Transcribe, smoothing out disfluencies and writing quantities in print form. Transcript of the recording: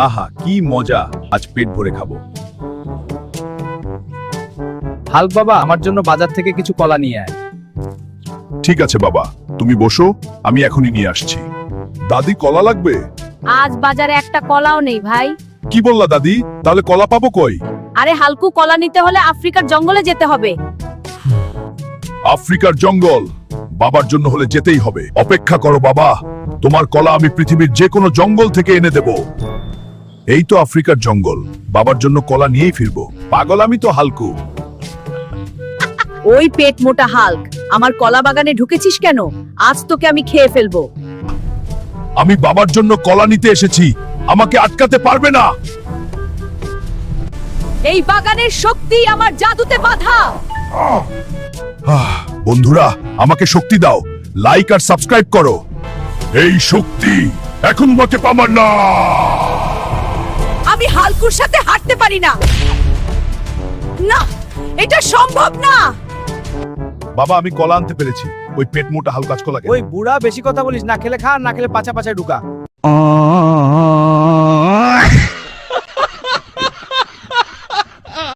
আহা কি মজা, আজ পেট ভরে খাবো। হাল্ক বাবা, আমার জন্য বাজার থেকে কিছু কলা নিয়ে আয়। ঠিক আছে বাবা, তুমি বসো, আমি এখনই নিয়ে আসছি। দাদি কলা লাগবে? আজ বাজারে একটা কলাও নেই ভাই। কি বললা দাদি? তাহলে কলা পাবো কই? আরে হালকু, কলা নিতে হলে আফ্রিকার জঙ্গলে যেতে হবে। আফ্রিকার জঙ্গল? বাবার জন্য হলে যেতেই হবে। অপেক্ষা করো বাবা, তোমার কলা আমি পৃথিবীর যে কোনো জঙ্গল থেকে এনে দেব। এই তো আফ্রিকার জঙ্গল, বাবার জন্য কলা নিয়েই ফিরবো। পাগল আমি তো হালকু। ওই পেট মোটা হাল্ক, আমার কলা বাগানে ঢুকেছিস কেন? আজ তোকে আমি খেয়ে ফেলবো। আমি বাবার জন্য কলা নিতে এসেছি, আমাকে আটকাতে পারবে না। এই বাগানের শক্তি আমার জাদুতে বাঁধা। বন্ধুরা, আমাকে শক্তি দাও, লাইক আর সাবস্ক্রাইব করো। এই শক্তি এখন আমাকে পাবার না। আমি হালকুর সাথে হাঁটতে পারি না। না, এটা সম্ভব না। বাবা, আমি কলা আনতে পেরেছি। ওই পেট মোটা হালকা কাঁচকলা। ওই বুড়া, বেশি কথা বলিস না। খেলে খা, না খেলে পাছা পাছায় ঢুকা।